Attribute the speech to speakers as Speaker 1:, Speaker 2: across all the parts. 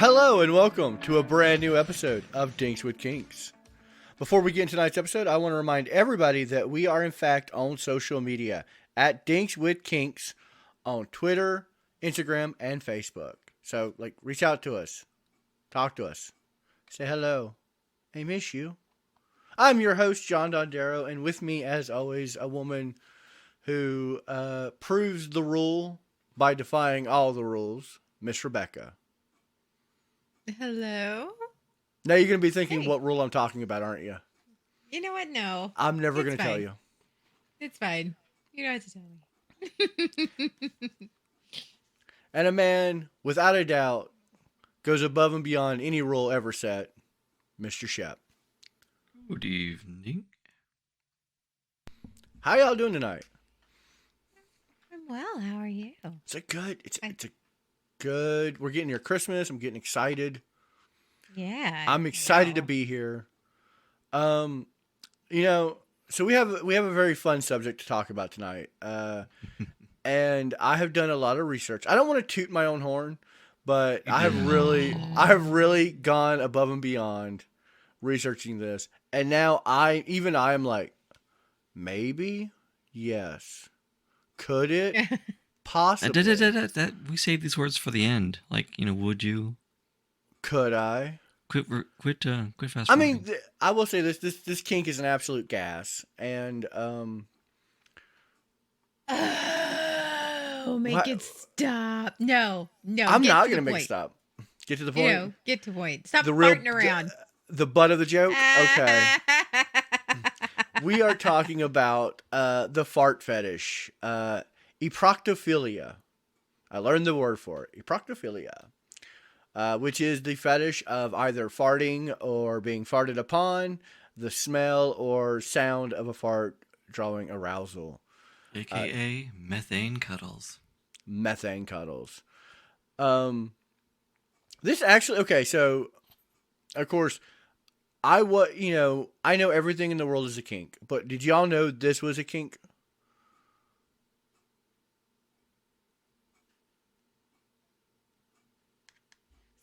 Speaker 1: Hello and welcome to a brand new episode of Dinks with Kinks. Before we get into tonight's episode, I want to remind everybody that we are in fact on social media at Dinks with Kinks on Twitter, Instagram, and Facebook. So, reach out to us. Talk to us. Say hello. I miss you. I'm your host, John Dondero, and with me, as always, a woman who proves the rule by defying all the rules, Miss Rebecca.
Speaker 2: Hello?
Speaker 1: Now you're going to be thinking what rule I'm talking about, aren't you?
Speaker 2: You know what? No.
Speaker 1: I'm never going to tell you.
Speaker 2: It's fine. You don't have to tell me.
Speaker 1: And a man, without a doubt, goes above and beyond any rule ever set, Mr. Shep.
Speaker 3: Good evening.
Speaker 1: How y'all doing tonight?
Speaker 2: I'm well. How are you?
Speaker 1: It's a good. We're getting near Christmas. I'm getting excited.
Speaker 2: Yeah.
Speaker 1: I'm excited to be here. So we have a very fun subject to talk about tonight. And I have done a lot of research. I don't want to toot my own horn, but I have really gone above and beyond researching this. And now I am like, maybe, yes. Could it? Possibly.
Speaker 3: We save these words for the end. Would you?
Speaker 1: Could I?
Speaker 3: Quit fast.
Speaker 1: I mean, I will say this kink is an absolute gas, and
Speaker 2: make it stop. No.
Speaker 1: I'm not gonna make it stop. Get to the point.
Speaker 2: Get to the point. Stop farting around.
Speaker 1: The butt of the joke. Okay. We are talking about the fart fetish, Eproctophilia. I learned the word for it, Eproctophilia, which is the fetish of either farting or being farted upon, the smell or sound of a fart drawing arousal.
Speaker 3: AKA methane cuddles.
Speaker 1: Methane cuddles. This actually, okay, so, of course, I know everything in the world is a kink, but did y'all know this was a kink?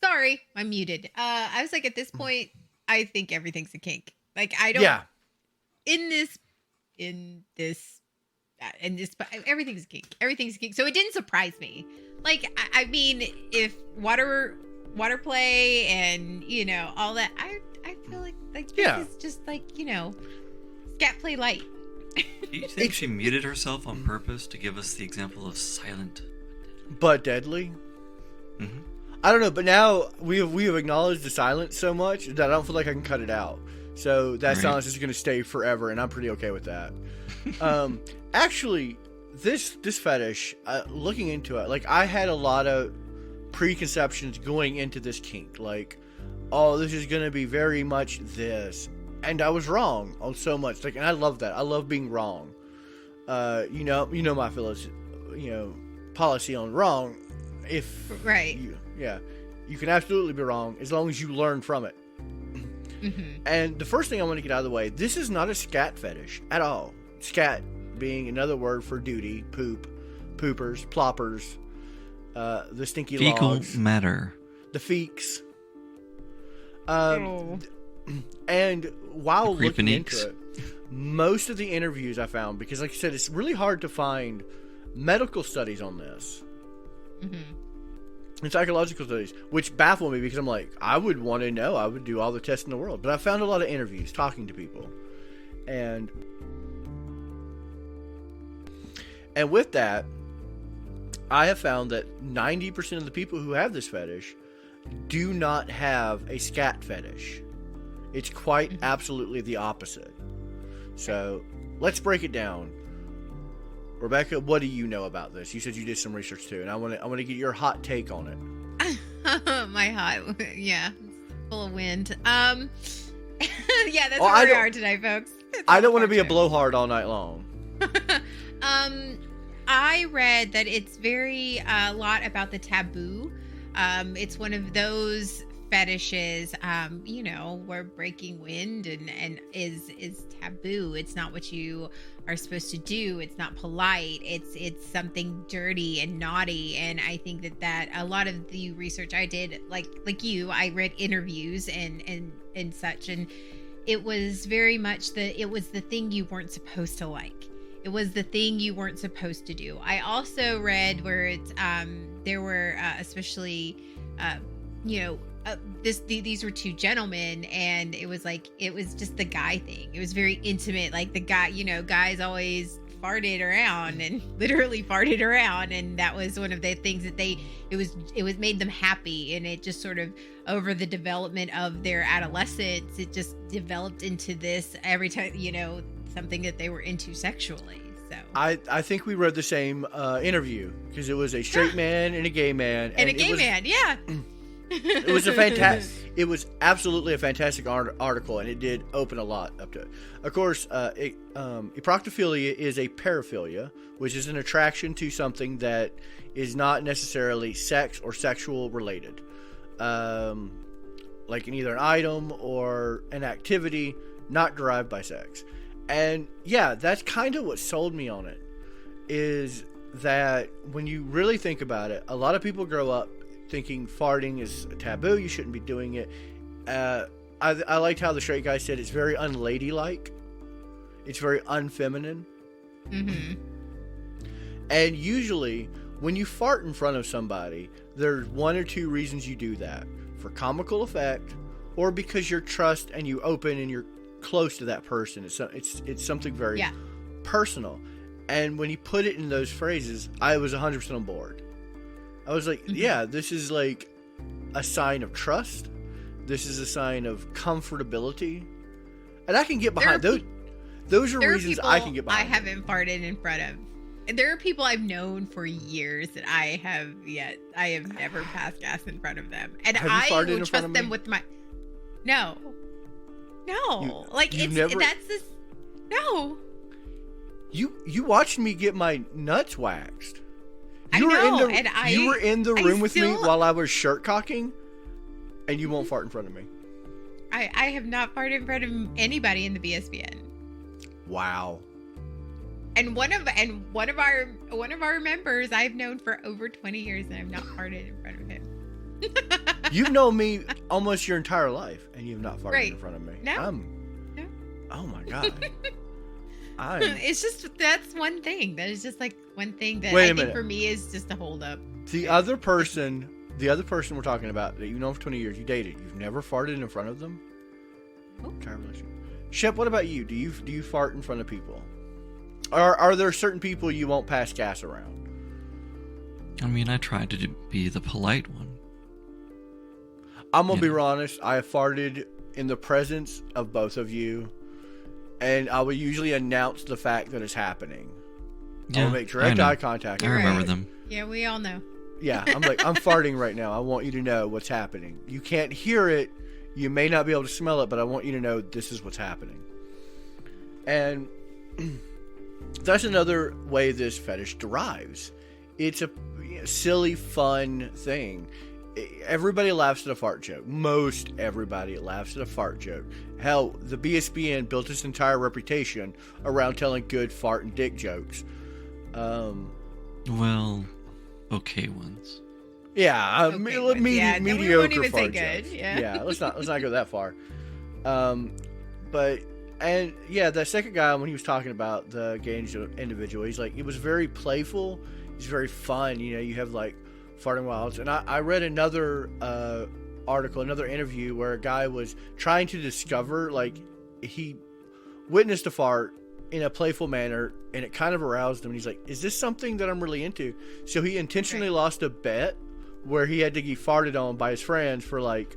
Speaker 2: Sorry, I'm muted. I was like, at this point, I think everything's a kink. Everything's a kink. Everything's a kink. So it didn't surprise me. I mean, if water play and, all that, I feel like this is just scat play light.
Speaker 3: Do you think she muted herself on purpose to give us the example of silent
Speaker 1: but deadly?
Speaker 3: Mm-hmm.
Speaker 1: I don't know, but now we have acknowledged the silence so much that I don't feel like I can cut it out. So that silence is going to stay forever, and I'm pretty okay with that. Actually, this fetish, looking into it, I had a lot of preconceptions going into this kink. This is going to be very much this. And I was wrong on so much. And I love that. I love being wrong. My policy on wrong. You can absolutely be wrong as long as you learn from it.
Speaker 2: Mm-hmm.
Speaker 1: And the first thing I want to get out of the way, this is not a scat fetish at all. Scat being another word for duty, poop, poopers, ploppers, the stinky
Speaker 3: fecal
Speaker 1: logs.
Speaker 3: matter.
Speaker 1: The feeks. And while looking into it, most of the interviews I found, because like I said, it's really hard to find medical studies on this.
Speaker 2: Mm-hmm.
Speaker 1: And psychological studies, which baffle me because I'm like, I would want to know. I would do all the tests in the world. But I found a lot of interviews talking to people. And with that, I have found that 90% of the people who have this fetish do not have a scat fetish. It's quite absolutely the opposite. So let's break it down. Rebecca, what do you know about this? You said you did some research too, and I want to get your hot take on it.
Speaker 2: Full of wind. That's where we are tonight, folks.
Speaker 1: I don't want to be a blowhard all night long.
Speaker 2: I read that it's very a lot about the taboo. It's one of those fetishes, where breaking wind and is taboo. It's not what you are supposed to do. It's not polite. It's something dirty and naughty. And I think that a lot of the research I did, like you, I read interviews and such, and it was very much it was the thing you weren't supposed to like. It was the thing you weren't supposed to do. I also read where it's there were especially these were two gentlemen, and it was just the guy thing. It was very intimate. Like the guy, guys always farted around and literally farted around, and that was one of the things that it was made them happy, and it just sort of over the development of their adolescence, it just developed into this every time, something that they were into sexually. So
Speaker 1: I think we read the same interview, because it was a straight man and a gay man.
Speaker 2: And a gay man, yeah.
Speaker 1: It was it was absolutely a fantastic article, and it did open a lot up to it. Of course, Eproctophilia is a paraphilia, which is an attraction to something that is not necessarily sex or sexual related. Like either an item or an activity not derived by sex. And yeah, that's kind of what sold me on it, is that when you really think about it, a lot of people grow up thinking farting is a taboo, you shouldn't be doing it. I liked how the straight guy said it's very unladylike. It's very unfeminine.
Speaker 2: Mm-hmm.
Speaker 1: And usually, when you fart in front of somebody, there's one or two reasons you do that. For comical effect, or because you're trust and you open and you're close to that person. It's something very personal. And when you put it in those phrases, I was 100% on board. I was like, yeah, this is like a sign of trust. This is a sign of comfortability. And I can get behind those. Those are reasons I can get behind.
Speaker 2: I haven't farted in front of. And there are people I've known for years that I have never passed gas in front of them. And I would trust them with my. No. No.
Speaker 1: You watched me get my nuts waxed. You were in the room with me while I was shirt cocking, and you won't fart in front of me.
Speaker 2: I have not farted in front of anybody in the BSBN.
Speaker 1: Wow.
Speaker 2: And one of our members I've known for over 20 years, and I've not farted in front of him.
Speaker 1: You've known me almost your entire life, and you've not farted in front of me.
Speaker 2: No.
Speaker 1: Oh my god.
Speaker 2: It's just, that's one thing. That is just like one thing that I think for me is just a hold up.
Speaker 1: The other person we're talking about that you've known for 20 years, you dated, you've never farted in front of them? Entire relationship. Shep, what about you? Do you fart in front of people? Are there certain people you won't pass gas around?
Speaker 3: I mean, I tried to be the polite one.
Speaker 1: I'm going to be honest. I have farted in the presence of both of you, and I will usually announce the fact that it's happening.
Speaker 3: Yeah,
Speaker 1: I'll make direct eye contact.
Speaker 3: I remember them.
Speaker 2: Yeah, we all know.
Speaker 1: Yeah, I'm like, I'm farting right now. I want you to know what's happening. You can't hear it. You may not be able to smell it, but I want you to know this is what's happening. And that's another way this fetish derives. It's a silly, fun thing. Everybody laughs at a fart joke. Most everybody laughs at a fart joke. Hell, the BSBN built its entire reputation around telling good fart and dick jokes.
Speaker 3: Well, okay ones.
Speaker 1: Yeah, mediocre
Speaker 2: we won't even
Speaker 1: fart
Speaker 2: say
Speaker 1: jokes.
Speaker 2: good. Yeah,
Speaker 1: let's not go that far. But the second guy, when he was talking about the gay individual, he's like, it was very playful. It's very fun. You have like farting wilds. And I read another article, another interview where a guy was trying to discover, like, he witnessed a fart in a playful manner, and it kind of aroused him. And he's like, is this something that I'm really into? So he intentionally lost a bet where he had to get farted on by his friends for like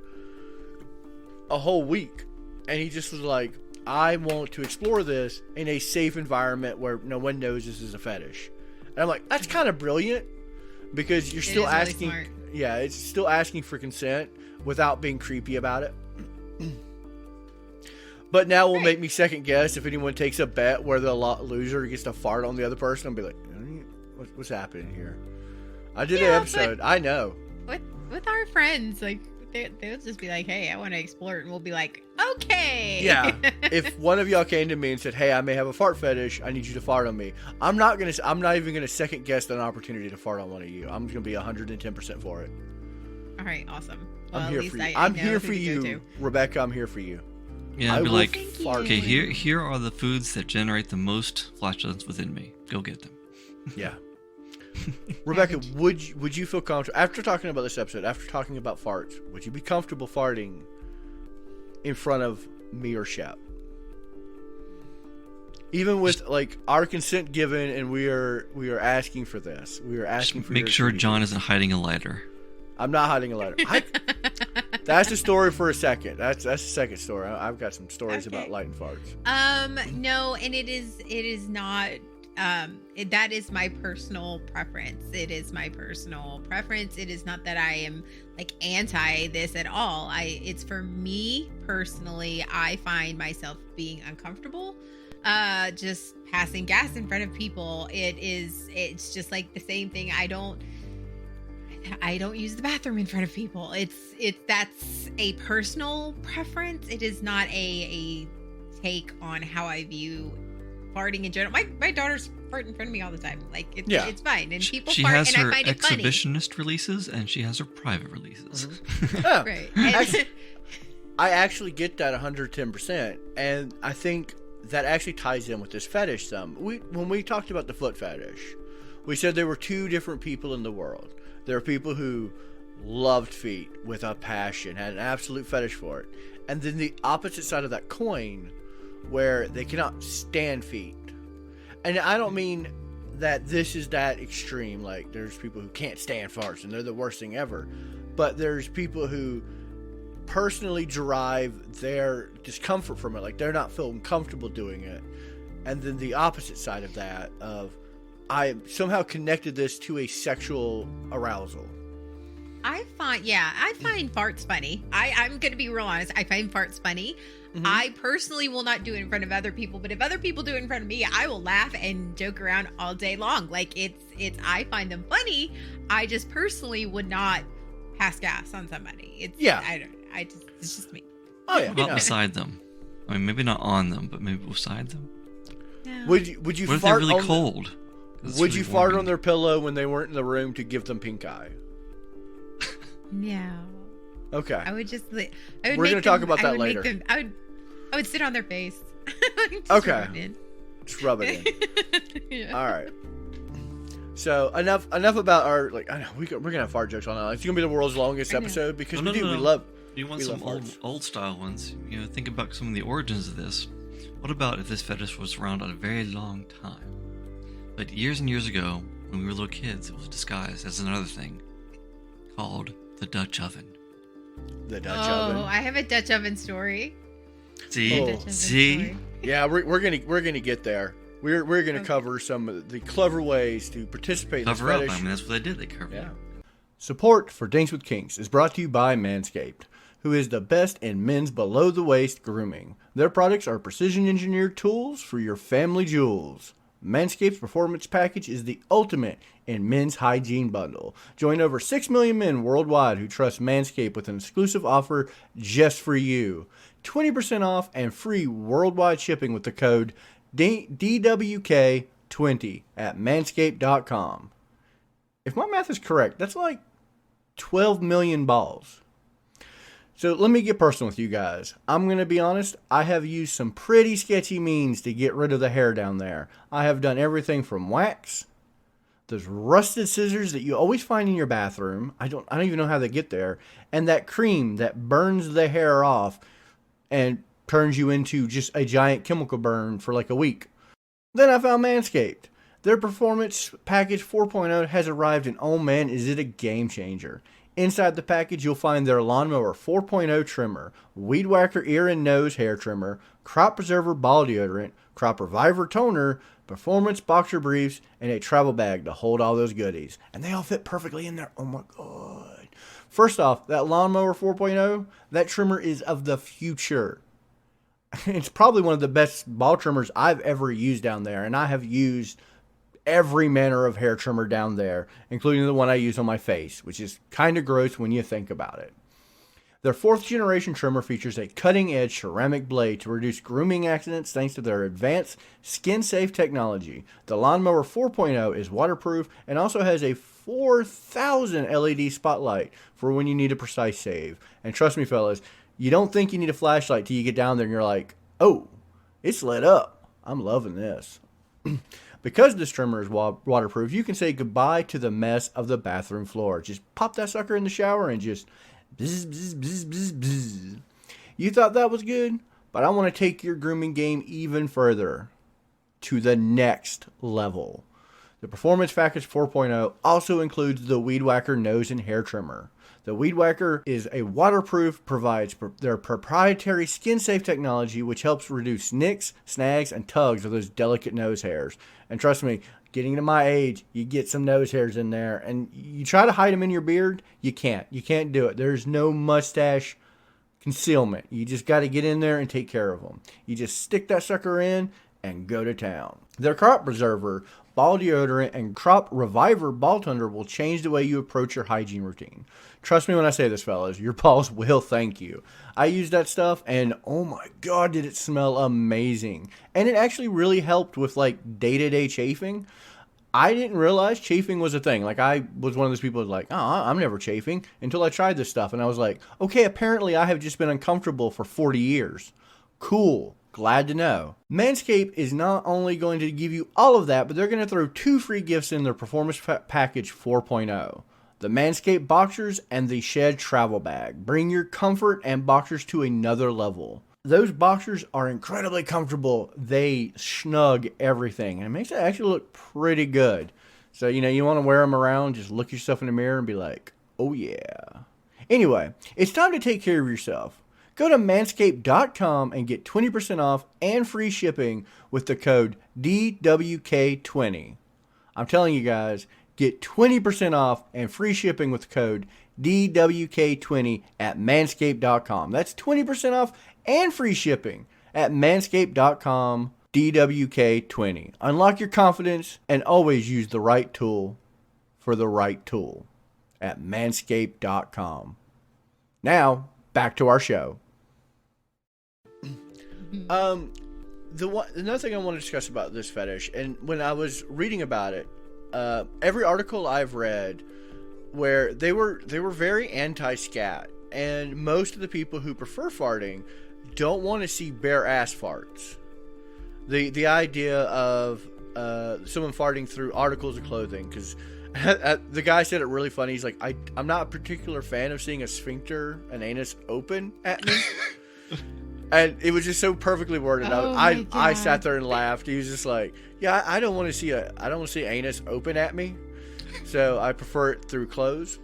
Speaker 1: a whole week. And he just was like, I want to explore this in a safe environment where no one knows this is a fetish. And I'm like, that's kind of brilliant, because you're still asking.
Speaker 2: Really smart.
Speaker 1: Yeah, it's still asking for consent without being creepy about it. But now will make me second guess if anyone takes a bet where the loser gets to fart on the other person. I'll be like, what's happening here? I did an episode. I know.
Speaker 2: With our friends, like they'll just be like, "Hey, I want to explore it," and we'll be like, "Okay."
Speaker 1: Yeah. If one of y'all came to me and said, "Hey, I may have a fart fetish. I need you to fart on me," I'm not even gonna second guess an opportunity to fart on one of you. I'm gonna be 110% for it.
Speaker 2: All right, awesome. Well,
Speaker 1: I'm
Speaker 2: at
Speaker 1: here
Speaker 2: least
Speaker 1: for you.
Speaker 2: I
Speaker 1: I'm
Speaker 2: know
Speaker 1: here
Speaker 2: who
Speaker 1: for
Speaker 2: to go
Speaker 1: you,
Speaker 2: to.
Speaker 1: Rebecca. I'm here for you.
Speaker 3: Yeah,
Speaker 1: I
Speaker 3: I'd be
Speaker 1: will
Speaker 3: like,
Speaker 2: Thank
Speaker 1: fart.
Speaker 3: okay,
Speaker 2: you.
Speaker 3: here are the foods that generate the most flatulence within me. Go get them.
Speaker 1: Yeah. Rebecca, would you feel comfortable after talking about this episode? After talking about farts, would you be comfortable farting in front of me or Shep? Even with like our consent given, and we are asking for this. We are asking
Speaker 3: Just
Speaker 1: for.
Speaker 3: make sure
Speaker 1: your
Speaker 3: John isn't hiding a lighter.
Speaker 1: I'm not hiding a lighter. That's a story for a second. That's a second story. I've got some stories
Speaker 2: Okay.
Speaker 1: about lighting farts.
Speaker 2: No, and it is not. That is my personal preference. It is my personal preference. It is not that I am like anti this at all. It's for me personally. I find myself being uncomfortable. Just passing gas in front of people. It's just like the same thing. I don't use the bathroom in front of people. That's a personal preference. It is not a take on how I view farting in general. My daughters fart in front of me all the time. Like it's fine, and people
Speaker 3: She
Speaker 2: fart,
Speaker 3: has
Speaker 2: and
Speaker 3: her
Speaker 2: I find it funny.
Speaker 3: exhibitionist releases, and she has her private releases.
Speaker 1: Yeah.
Speaker 2: Right.
Speaker 1: Actually, I actually get that 110%, and I think that actually ties in with this fetish some. When we talked about the foot fetish, we said there were two different people in the world. There are people who loved feet with a passion, had an absolute fetish for it, and then the opposite side of that coin, where they cannot stand feet. And I don't mean that this is that extreme, like there's people who can't stand farts and they're the worst thing ever, but there's people who personally derive their discomfort from it, like they're not feeling comfortable doing it. And then the opposite side of that, of I somehow connected this to a sexual arousal.
Speaker 2: I find farts funny. I'm gonna be real honest. I find farts funny.
Speaker 1: Mm-hmm.
Speaker 2: I personally will not do it in front of other people, but if other people do it in front of me, I will laugh and joke around all day long. Like I find them funny. I just personally would not pass gas on somebody. It's just me.
Speaker 1: Oh yeah.
Speaker 3: What about
Speaker 1: No.
Speaker 3: beside them? I mean, maybe not on them, but maybe beside them.
Speaker 2: No.
Speaker 1: Would you
Speaker 3: What if they're
Speaker 1: fart
Speaker 3: really
Speaker 1: on
Speaker 3: cold? 'Cause it's
Speaker 1: Would
Speaker 3: really
Speaker 1: you fart
Speaker 3: warming.
Speaker 1: on their pillow when they weren't in the room to give them pink eye?
Speaker 2: No.
Speaker 1: Okay.
Speaker 2: I would just. I would
Speaker 1: We're
Speaker 2: make
Speaker 1: gonna talk
Speaker 2: them-
Speaker 1: about
Speaker 2: I
Speaker 1: that
Speaker 2: would make
Speaker 1: later.
Speaker 2: them- I would sit on their face. Just
Speaker 1: Okay.
Speaker 2: rub it in.
Speaker 1: Just rub it in.
Speaker 2: Yeah.
Speaker 1: All right. So enough about our like. I know we're gonna have fart jokes on that. It's gonna be the world's longest
Speaker 2: I know.
Speaker 1: episode because
Speaker 3: No,
Speaker 1: we
Speaker 3: no, no.
Speaker 1: love.
Speaker 3: Do you want
Speaker 1: we
Speaker 3: some
Speaker 1: love farts.
Speaker 3: old style ones? You know, think about some of the origins of this. What about if this fetish was around a very long time? But years and years ago, when we were little kids, it was disguised as another thing called the Dutch oven.
Speaker 1: The Dutch
Speaker 2: Oh,
Speaker 1: oven.
Speaker 2: I have a Dutch oven story.
Speaker 3: See?
Speaker 1: Oh.
Speaker 2: Dutch oven
Speaker 3: See?
Speaker 2: story.
Speaker 1: Yeah, we're gonna get there. We're gonna
Speaker 2: Okay.
Speaker 1: cover some of the clever ways to participate in
Speaker 3: Cover
Speaker 1: this
Speaker 3: up.
Speaker 1: fetish.
Speaker 3: I mean, that's what they did. They covered
Speaker 1: Yeah.
Speaker 3: up.
Speaker 1: Support for Dinks with Kinks is brought to you by Manscaped, who is the best in men's below-the-waist grooming. Their products are precision-engineered tools for your family jewels. Manscaped's Performance Package is the ultimate in men's hygiene bundle. Join over 6 million men worldwide who trust Manscaped with an exclusive offer just for you. 20% off and free worldwide shipping with the code DWK20 at manscaped.com. If my math is correct, that's like 12 million balls. So let me get personal with you guys. I'm going to be honest, I have used some pretty sketchy means to get rid of the hair down there. I have done everything from wax, those rusted scissors that you always find in your bathroom. I don't even know how they get there, and that cream that burns the hair off and turns you into just a giant chemical burn for like a week. Then I found Manscaped. Their Performance Package 4.0 has arrived, and oh man, is it a game changer. Inside the package, you'll find their Lawnmower 4.0 trimmer, Weed Whacker ear and nose hair trimmer, Crop Preserver ball deodorant, Crop Reviver toner, Performance boxer briefs, and a travel bag to hold all those goodies. And they all fit perfectly in there. Oh my god. First off, that Lawnmower 4.0, that trimmer is of the future. It's probably one of the best ball trimmers I've ever used down there, and I have used every manner of hair trimmer down there, including the one I use on my face, which is kind of gross when you think about it. Their 4th generation trimmer features a cutting-edge ceramic blade to reduce grooming accidents thanks to their advanced skin-safe technology. The Lawnmower 4.0 is waterproof and also has a 4,000 LED spotlight for when you need a precise shave. And trust me, fellas, you don't think you need a flashlight till you get down there and you're like, oh, it's lit up. I'm loving this. Because this trimmer is waterproof, you can say goodbye to the mess of the bathroom floor. Just pop that sucker in the shower and just bzz, bzz, bzz, bzz, bzz. You thought that was good? But I want to take your grooming game even further to the next level. The Performance Package 4.0 also includes the Weed Whacker nose and hair trimmer. The Weed Whacker is a waterproof, provides their proprietary skin-safe technology, which helps reduce nicks, snags, and tugs of those delicate nose hairs. And trust me, getting to my age, you get some nose hairs in there, and you try to hide them in your beard, you can't. You can't do it. There's no mustache concealment. You just got to get in there and take care of them. You just stick that sucker in and go to town. Their Crop Preserver, Ball Deodorant, and Crop Reviver Ball Thunder will change the way you approach your hygiene routine. Trust me when I say this, fellas, your balls will thank you. I used that stuff, and oh my god, did it smell amazing. And it actually really helped with, like, day-to-day chafing. I didn't realize chafing was a thing. Like, I was one of those people who was like, oh, I'm never chafing, until I tried this stuff, and I was like, okay, apparently I have just been uncomfortable for 40 years. Cool. Glad to know. Manscaped is not only going to give you all of that, but they're going to throw 2 free gifts in their Performance Package 4.0. The Manscaped Boxers and the Shed Travel Bag. Bring your comfort and boxers to another level. Those boxers are incredibly comfortable. They snug everything, and it makes it actually look pretty good. So, you want to wear them around, just look yourself in the mirror and be like, oh yeah. Anyway, it's time to take care of yourself. Go to manscaped.com and get 20% off and free shipping with the code DWK20. I'm telling you guys, get 20% off and free shipping with the code DWK20 at manscaped.com. That's 20% off and free shipping at manscaped.com, DWK20. Unlock your confidence and always use the right tool for the right tool at manscaped.com. Now, back to our show. Another thing I want to discuss about this fetish, and when I was reading about it, every article I've read where they were very anti-scat, and most of the people who prefer farting don't want to see bare ass farts. The idea of someone farting through articles of clothing, because the guy said it really funny. He's like, I'm not a particular fan of seeing a sphincter, an anus open at me. And it was just so perfectly worded. I sat there and laughed. He was just like, yeah, I don't want to see anus open at me. So I prefer it through clothes.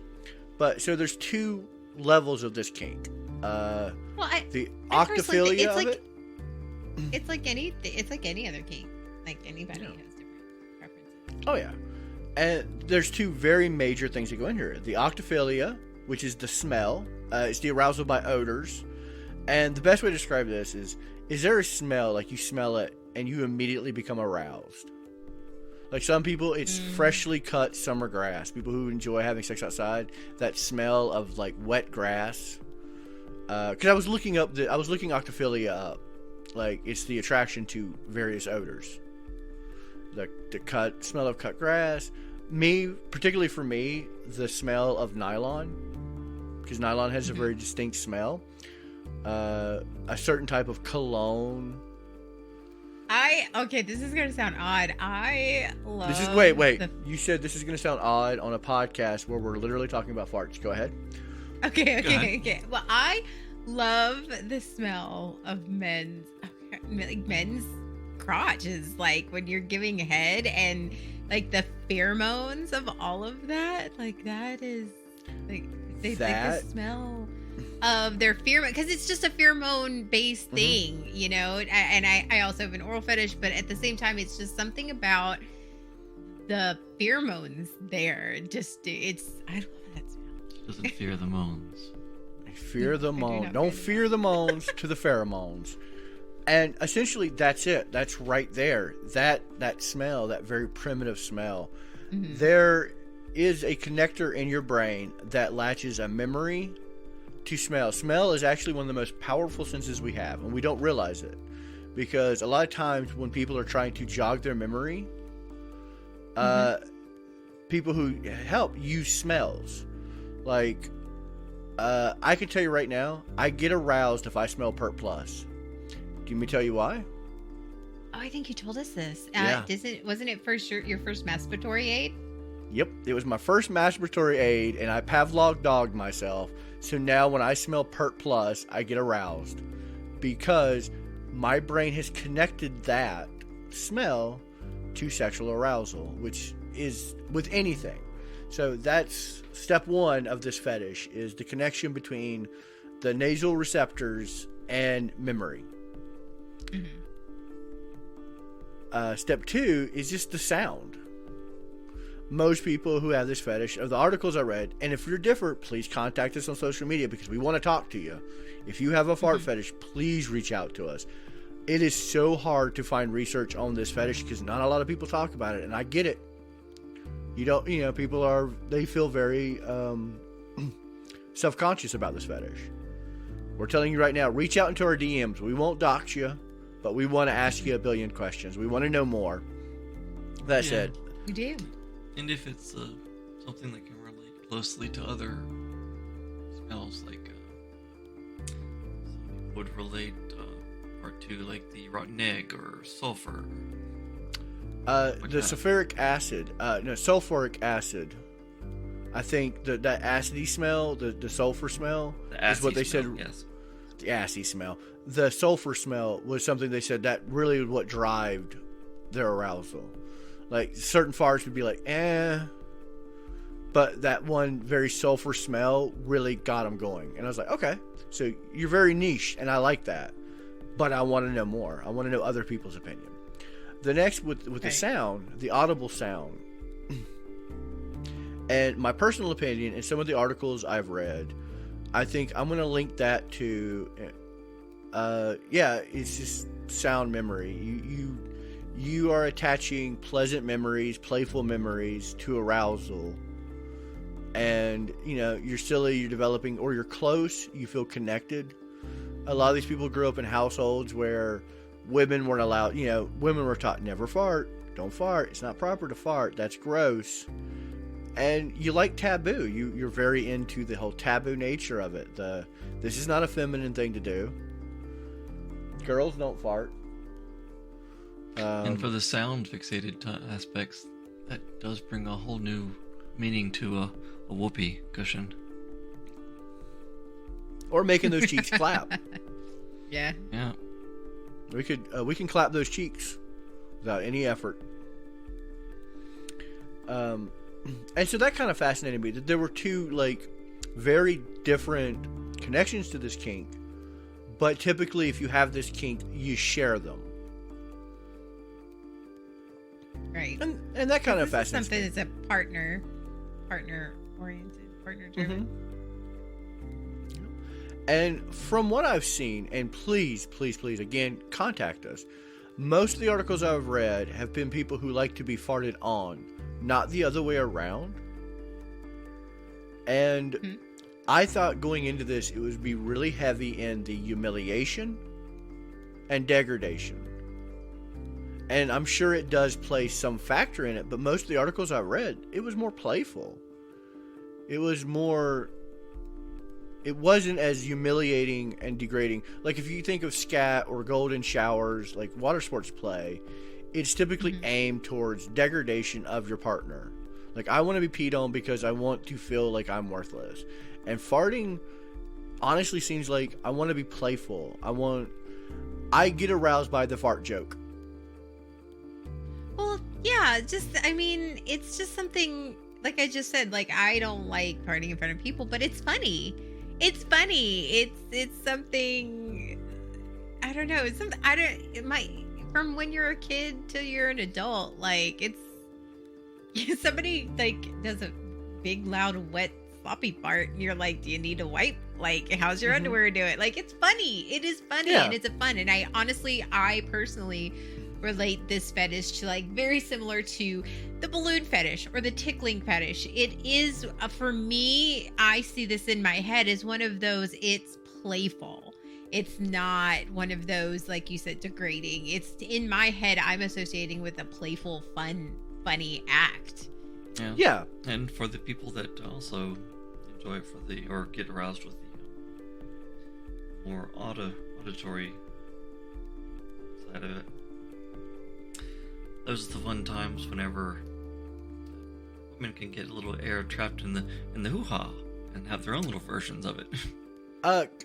Speaker 1: But so there's 2 levels of this kink. The octophilia of it.
Speaker 2: It's like any other kink. Like anybody has different preferences.
Speaker 1: Oh yeah. And there's 2 very major things that go in here. The octophilia, which is the smell. It's the arousal by odors. And the best way to describe this is there a smell, like you smell it and you immediately become aroused? Like some people, it's freshly cut summer grass. People who enjoy having sex outside, that smell of like wet grass. Because I was looking octophilia up. Like it's the attraction to various odors. The smell of cut grass. Particularly for me, the smell of nylon. Because nylon has a very distinct smell. A certain type of cologne.
Speaker 2: This is gonna sound odd. I love
Speaker 1: this is wait. You said this is gonna sound odd on a podcast where we're literally talking about farts. Go ahead.
Speaker 2: Okay. Well, I love the smell of men's crotches, like when you're giving head, and like the pheromones of all of that. Like that is like like the smell of their pheromone, because it's just a pheromone based thing, and I also have an oral fetish, but at the same time it's just something about the pheromones there. I love that smell.
Speaker 3: Doesn't fear the moans.
Speaker 1: Fear the moans. Don't fear the moans to the pheromones. And essentially that's it. That's right there. That smell, that very primitive smell. There is a connector in your brain that latches a memory to smell. Smell is actually one of the most powerful senses we have, and we don't realize it. Because a lot of times when people are trying to jog their memory, people who help use smells. Like, I can tell you right now, I get aroused if I smell Pert Plus. Do you want me to tell you why?
Speaker 2: Oh, I think you told us this.
Speaker 1: Yeah.
Speaker 2: Wasn't it your first masturbatory aid?
Speaker 1: Yep, it was my first masturbatory aid, and I Pavlov dogged myself. So now when I smell Pert Plus, I get aroused. Because my brain has connected that smell to sexual arousal, which is with anything. So that's step one of this fetish, is the connection between the nasal receptors and memory. Step two is just the sound. Most people who have this fetish, of the articles I read, and if you're different, please contact us on social media because we want to talk to you. If you have a fart fetish, please reach out to us. It is so hard to find research on this fetish because not a lot of people talk about it, and I get it. People they feel very self-conscious about this fetish. We're telling you right now, reach out into our DMs. We won't dox you, but we want to ask you a billion questions. We want to know more. That said,
Speaker 2: We do.
Speaker 3: And if it's something that can relate closely to other smells, like some people would relate or to like the rotten egg or sulfur.
Speaker 1: The sulfuric acid. I think that acidy smell, the sulfur smell, is what they said.
Speaker 3: Yes.
Speaker 1: The assy smell. The sulfur smell was something they said that really was what drived their arousal. Like, certain farts would be like, but that one very sulfur smell really got them going. And I was like, okay, so you're very niche, and I like that. But I want to know more. I want to know other people's opinion. The next, with the sound, the audible sound. And my personal opinion, in some of the articles I've read, I think I'm going to link that to, it's just sound memory. You are attaching pleasant memories, playful memories to arousal. And, you're developing, or you're close, you feel connected. A lot of these people grew up in households where women weren't allowed, women were taught never fart, don't fart, it's not proper to fart, that's gross. And you like taboo. You're very into the whole taboo nature of it. This is not a feminine thing to do. Girls don't fart.
Speaker 3: And for the sound fixated aspects, that does bring a whole new meaning to a whoopee cushion.
Speaker 1: Or making those cheeks clap.
Speaker 2: Yeah.
Speaker 3: Yeah.
Speaker 1: We can clap those cheeks without any effort. And so that kind of fascinated me, that there were two very different connections to this kink, but typically if you have this kink, you share them.
Speaker 2: Right.
Speaker 1: And that kind of fascinates
Speaker 2: something
Speaker 1: me.
Speaker 2: that's a partner oriented, partner driven.
Speaker 1: And from what I've seen, and please, again, contact us. Most of the articles I've read have been people who like to be farted on, not the other way around. And I thought going into this, it would be really heavy in the humiliation and degradation. And I'm sure it does play some factor in it, but most of the articles I read, it was more playful. It wasn't as humiliating and degrading. Like, if you think of scat or golden showers, like water sports play, it's typically aimed towards degradation of your partner. Like, I want to be peed on because I want to feel like I'm worthless. And farting honestly seems like I want to be playful. I get aroused by the fart joke.
Speaker 2: Well, yeah, it's just something, like I just said, like, I don't like farting in front of people, but it's funny. It's funny. It's something, I don't know. It's something, it might, from when you're a kid till you're an adult, like, it's, somebody, like, does a big, loud, wet, sloppy fart, and you're like, do you need a wipe? Like, how's your underwear doing? Like, it's funny. It is funny, and it's a fun. And I personally relate this fetish to, like, very similar to the balloon fetish or the tickling fetish. It is, for me, I see this in my head as one of those, it's playful. It's not one of those, like you said, degrading. It's, in my head, I'm associating with a playful, funny act.
Speaker 1: Yeah.
Speaker 3: And for the people that also enjoy it or get aroused with the more auditory side of it, those are the fun times whenever women can get a little air trapped in the hoo-ha and have their own little versions of it.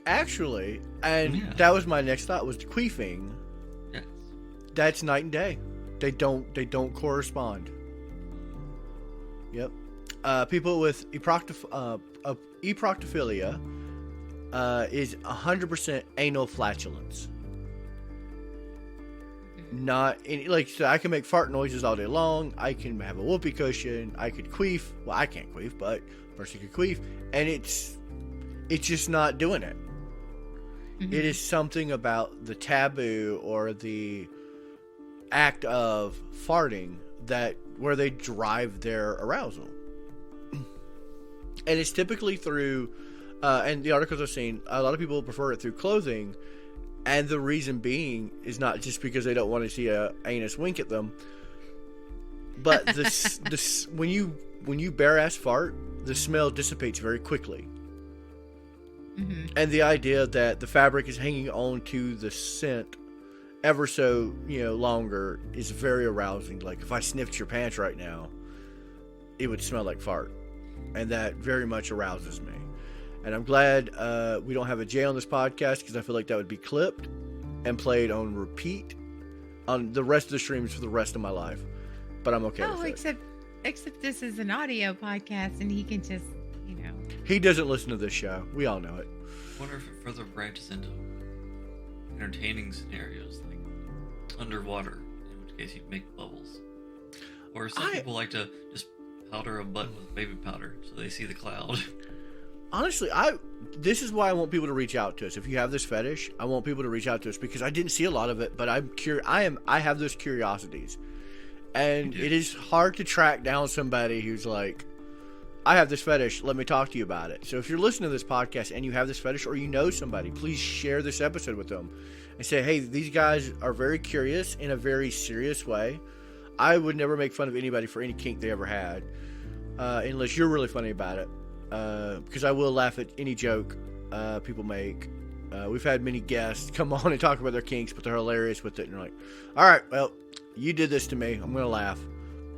Speaker 1: Actually, and that was my next thought, was queefing.
Speaker 3: Yes.
Speaker 1: That's night and day. They don't correspond. Yep. People with eproctophilia is 100% anal flatulence. Not any, like, so I can make fart noises all day long. I can have a whoopee cushion. I could queef. Well, I can't queef, but a person could queef, and it's just not doing it. Mm-hmm. It is something about the taboo or the act of farting where they drive their arousal. And it's typically through, and the articles I've seen, a lot of people prefer it through clothing, and the reason being is not just because they don't want to see a anus wink at them, but this when you bare ass fart, the smell dissipates very quickly. Mm-hmm. And the idea that the fabric is hanging on to the scent ever so, longer is very arousing. Like, if I sniffed your pants right now, it would smell like fart. And that very much arouses me. And I'm glad we don't have a J on this podcast, because I feel like that would be clipped and played on repeat on the rest of the streams for the rest of my life. But I'm okay with it.
Speaker 2: Except this is an audio podcast, and he can just,
Speaker 1: He doesn't listen to this show. We all know it.
Speaker 3: I wonder if it further branches into entertaining scenarios, like underwater, in which case you'd make bubbles. Or some people like to just powder a butt with baby powder so they see the cloud.
Speaker 1: Honestly, this is why I want people to reach out to us. If you have this fetish, I want people to reach out to us, because I didn't see a lot of it, but I'm curious. I have those curiosities, and it is hard to track down somebody who's like, I have this fetish, let me talk to you about it. So if you're listening to this podcast and you have this fetish, or you know somebody, please share this episode with them and say, hey, these guys are very curious in a very serious way. I would never make fun of anybody for any kink they ever had, unless you're really funny about it, because I will laugh at any joke people make. We've had many guests come on and talk about their kinks, but they're hilarious with it, and they're like, all right, well, you did this to me, I'm going to laugh,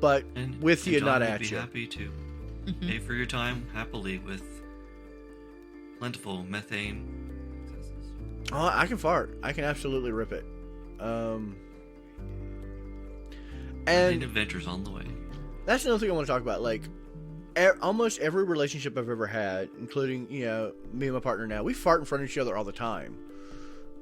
Speaker 1: but with you, not at you.
Speaker 3: Happy to pay for your time happily with plentiful methane successes.
Speaker 1: Oh, I can fart. I can absolutely rip it. And
Speaker 3: adventures on the way.
Speaker 1: That's another thing I want to talk about. Like, almost every relationship I've ever had, including, me and my partner now, we fart in front of each other all the time.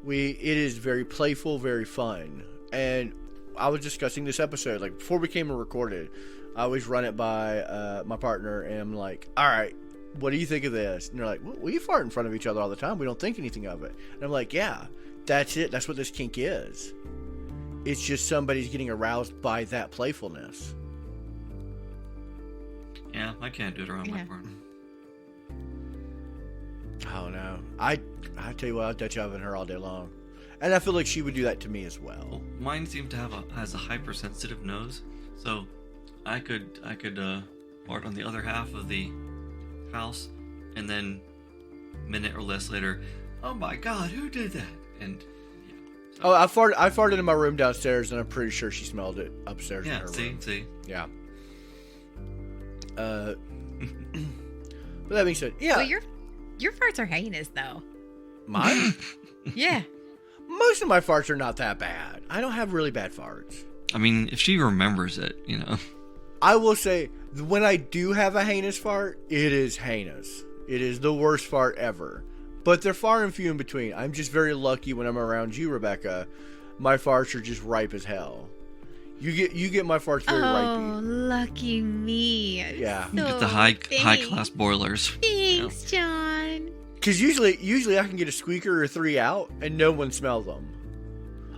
Speaker 1: It is very playful, very fun. And I was discussing this episode, like, before we came and recorded, I always run it by my partner, and I'm like, all right, what do you think of this? And they're like, well, we fart in front of each other all the time. We don't think anything of it. And I'm like, yeah, that's it. That's what this kink is. It's just somebody's getting aroused by that playfulness.
Speaker 3: Yeah, I can't do it around my partner.
Speaker 1: Oh, no. I tell you what, I'll Dutch oven her all day long. And I feel like she would do that to me as well.
Speaker 3: Mine seems to has a hypersensitive nose, so I could fart on the other half of the house, and then a minute or less later, oh my god, who did that? And
Speaker 1: so. I farted in my room downstairs, and I'm pretty sure she smelled it upstairs in her room.
Speaker 3: See.
Speaker 1: Yeah. But that being said, yeah.
Speaker 2: Well, your farts are heinous, though.
Speaker 1: Mine?
Speaker 2: Yeah.
Speaker 1: Most of my farts are not that bad. I don't have really bad farts.
Speaker 3: I mean, if she remembers it,
Speaker 1: I will say, when I do have a heinous fart, it is heinous. It is the worst fart ever. But they're far and few in between. I'm just very lucky when I'm around you, Rebecca. My farts are just ripe as hell. You get my farts very ripey.
Speaker 2: Oh, lucky me.
Speaker 1: Yeah.
Speaker 3: You get the high class boilers.
Speaker 2: Thanks, John.
Speaker 1: Because usually I can get a squeaker or three out and no one smell them.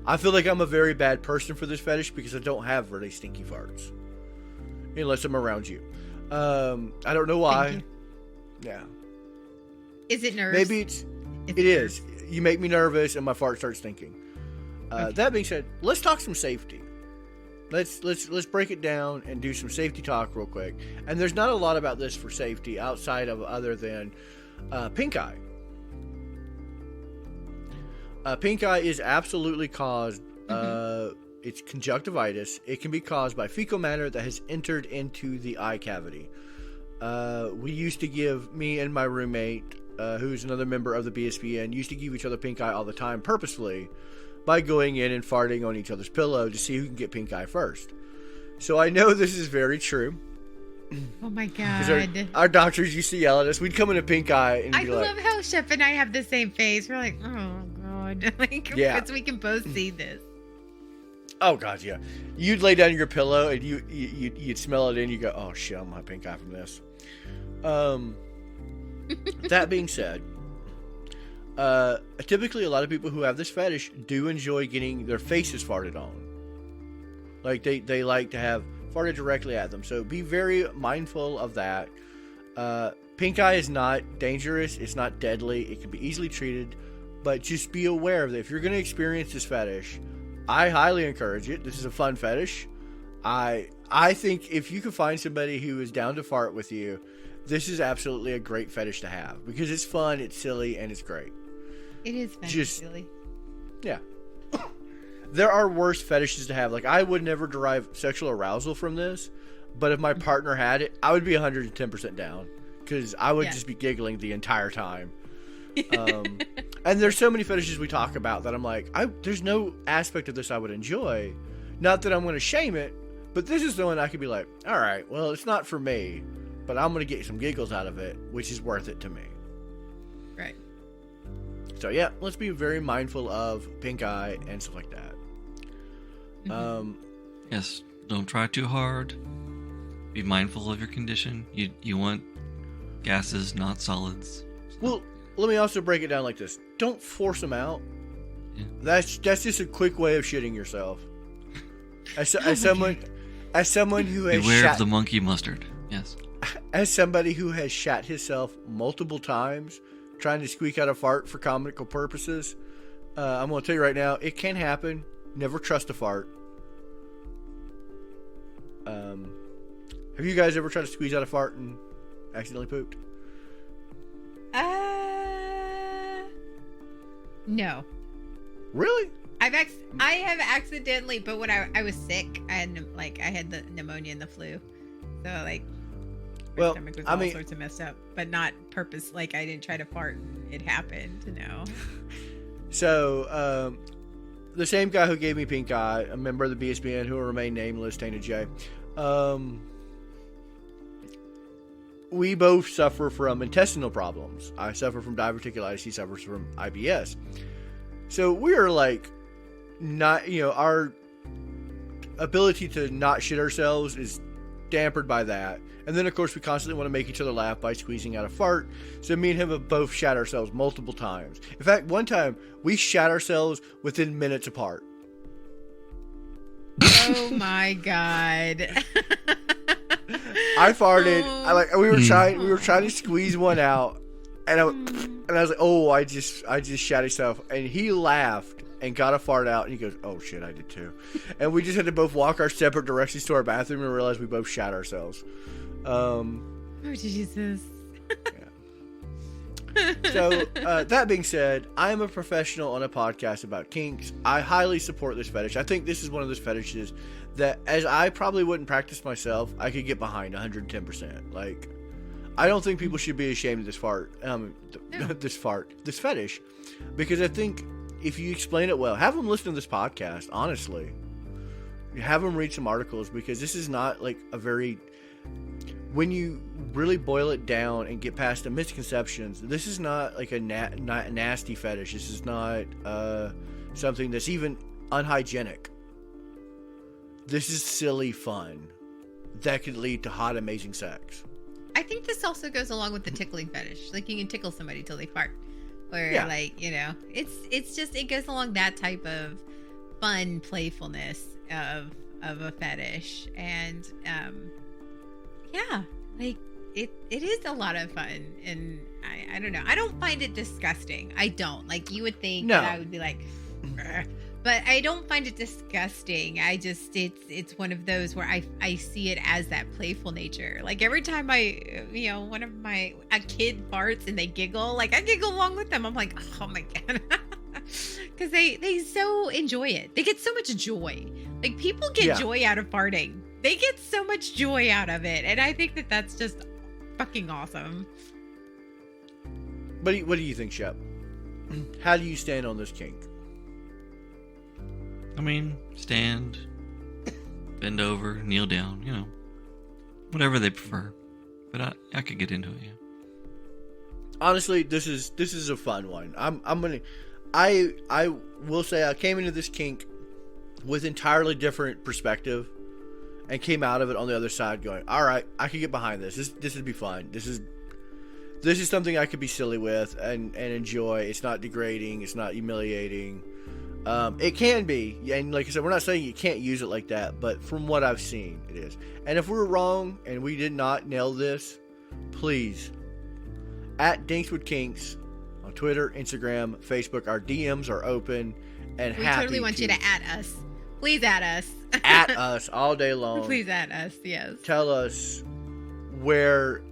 Speaker 1: I feel like I'm a very bad person for this fetish because I don't have really stinky farts. Unless I'm around you. I don't know why. Yeah.
Speaker 2: Is it nerves?
Speaker 1: Maybe it is. You make me nervous and my fart starts stinking.
Speaker 2: Okay.
Speaker 1: That being said, let's talk some safety. Let's break it down and do some safety talk real quick. And there's not a lot about this for safety outside of other than pink eye. Pink eye is absolutely caused. It's conjunctivitis. It can be caused by fecal matter that has entered into the eye cavity. We used to give, me and my roommate, who's another member of the BSPN, used to give each other pink eye all the time purposefully by going in and farting on each other's pillow to see who can get pink eye first. So I know this is very true.
Speaker 2: Oh my God.
Speaker 1: Our doctors used to yell at us. We'd come in a pink eye and
Speaker 2: I
Speaker 1: be like,
Speaker 2: love how Shep and I have the same face. We're like, oh God. Like,
Speaker 1: Yeah.
Speaker 2: because we can both see this.
Speaker 1: oh God, yeah. You'd lay down your pillow and you'd smell it and you go, oh shit, I'm gonna have pink eye from this. That being said, typically a lot of people who have this fetish do enjoy getting their faces farted on. Like they like to have farted directly at them. So be very mindful of that. Pink eye is not dangerous. It's not deadly. It can be easily treated. But just be aware of that. If you're going to experience this fetish, I highly encourage it. This is a fun fetish. I think if you can find somebody who is down to fart with you, this is absolutely a great fetish to have. Because it's fun, it's silly, and it's great.
Speaker 2: It is fun and silly.
Speaker 1: Yeah. There are worse fetishes to have. Like, I would never derive sexual arousal from this, but if my partner had it, I would be 110% down because I would just be giggling the entire time. And there's so many fetishes we talk about that I'm like, there's no aspect of this I would enjoy. Not that I'm going to shame it, but this is the one I could be like, all right, well, it's not for me, but I'm going to get some giggles out of it, which is worth it to me.
Speaker 2: Right.
Speaker 1: So yeah, let's be very mindful of pink eye and stuff like that.
Speaker 3: Yes, don't try too hard. Be mindful of your condition. You want gases, not solids.
Speaker 1: Well, let me also break it down like this. Don't force them out.
Speaker 3: Yeah.
Speaker 1: That's just a quick way of shitting yourself. As someone who has
Speaker 3: beware of the monkey mustard. Yes.
Speaker 1: As somebody who has shat himself multiple times trying to squeak out a fart for comical purposes, I'm going to tell you right now, it can happen. Never trust a fart. Have you guys ever tried to squeeze out a fart and accidentally pooped?
Speaker 2: No.
Speaker 1: Really?
Speaker 2: I have accidentally, but when I was sick, I had the pneumonia and the flu, so like, my stomach was all sorts of messed up, but not purpose. Like I didn't try to fart; it happened. No.
Speaker 1: So, the same guy who gave me pink eye, a member of the BSBN who will remain nameless, Tana J. We both suffer from intestinal problems. I suffer from diverticulitis. He suffers from IBS. So we are like, not, our ability to not shit ourselves is dampered by that. And then, of course, we constantly want to make each other laugh by squeezing out a fart. So me and him have both shat ourselves multiple times. In fact, one time, we shat ourselves within minutes apart.
Speaker 2: Oh, my God.
Speaker 1: I farted. We were trying to squeeze one out. And I was like, oh, I just shat myself. And he laughed and got a fart out. And he goes, oh, shit, I did too. And we just had to both walk our separate directions to our bathroom and realize we both shat ourselves. Oh,
Speaker 2: Jesus.
Speaker 1: Yeah. So, that being said, I am a professional on a podcast about kinks. I highly support this fetish. I think this is one of those fetishes that, as I probably wouldn't practice myself, I could get behind 110%. Like, I don't think people should be ashamed of this this fetish, because I think if you explain it well, have them listen to this podcast, honestly. Have them read some articles, because this is not like when you really boil it down and get past the misconceptions, this is not like a nasty fetish. This is not something that's even unhygienic. This is silly fun that could lead to hot, amazing sex.
Speaker 2: I think this also goes along with the tickling fetish. Like, you can tickle somebody till they fart. Or, it's just, it goes along that type of fun playfulness of a fetish, and yeah, like it is a lot of fun, and I don't know, I don't find it disgusting. I don't, like you would think
Speaker 1: No.
Speaker 2: that I would be like, "Ugh," but I don't find it disgusting. I just it's one of those where I see it as that playful nature. Like every time one of a kid farts and they giggle, like I giggle along with them. I'm like, oh my god. Because they so enjoy it. They get so much joy. Like people get joy out of farting. They get so much joy out of it, and I think that that's just fucking awesome.
Speaker 1: What do you think, Shep? How do you stand on this kink?
Speaker 3: I mean, stand, bend over, kneel down, whatever they prefer. But I could get into it, yeah.
Speaker 1: Honestly, this is a fun one. I will say I came into this kink with entirely different perspective and came out of it on the other side going, all right, I could get behind this. This would be fun. This is something I could be silly with and enjoy. It's not degrading. It's not humiliating. It can be, and like I said, we're not saying you can't use it like that, but from what I've seen, it is. And if we're wrong and we did not nail this, please, at Dinks with Kinks on Twitter, Instagram, Facebook, our DMs are open and
Speaker 2: we
Speaker 1: happy.
Speaker 2: We totally want you to add us. Please add us.
Speaker 1: At us all day long.
Speaker 2: Please add us, yes.
Speaker 1: Tell us where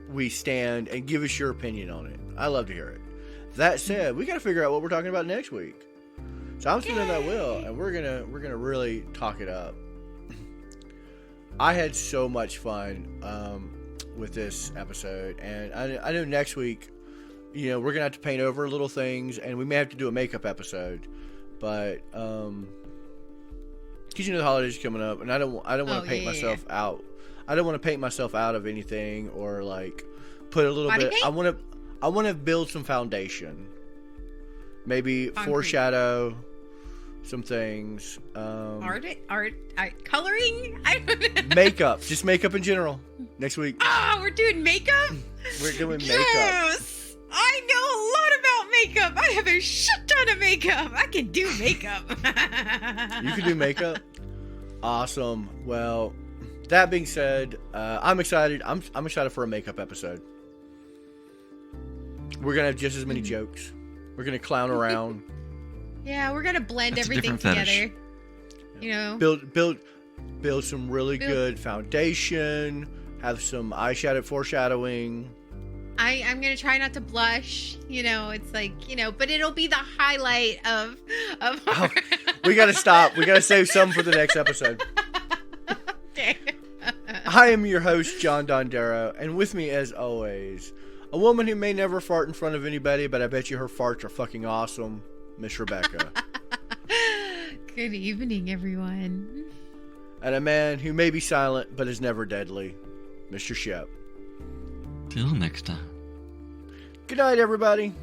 Speaker 1: we stand and give us your opinion on it. I love to hear it. That said, we got to figure out what we're talking about next week. So I'm spinning that wheel, and we're gonna really talk it up. I had so much fun with this episode, and I know next week, we're gonna have to paint over little things, and we may have to do a makeup episode, but because the holidays are coming up, and I don't want to paint myself out. I don't want to paint myself out of anything or like put a little bit. I want to build some foundation. Maybe foreshadow some things.
Speaker 2: Art, coloring. I don't know.
Speaker 1: Makeup, just makeup in general. Next week.
Speaker 2: Oh, we're doing makeup.
Speaker 1: We're doing makeup.
Speaker 2: Yes, I know a lot about makeup. I have a shit ton of makeup. I can do makeup.
Speaker 1: You can do makeup. Awesome. Well, that being said, I'm excited. I'm excited for a makeup episode. We're gonna have just as many jokes. We're gonna clown around.
Speaker 2: Yeah, we're gonna blend everything together.
Speaker 1: Build some really good foundation. Have some eyeshadow foreshadowing.
Speaker 2: I'm gonna try not to blush. It's like but it'll be the highlight of.
Speaker 1: Oh, we gotta stop. We gotta save some for the next episode.
Speaker 2: Okay.
Speaker 1: I am your host, John Dondero, and with me, as always, a woman who may never fart in front of anybody, but I bet you her farts are fucking awesome, Miss Rebecca.
Speaker 2: Good evening, everyone.
Speaker 1: And a man who may be silent, but is never deadly, Mr. Shep.
Speaker 3: Till next time.
Speaker 1: Good night, everybody.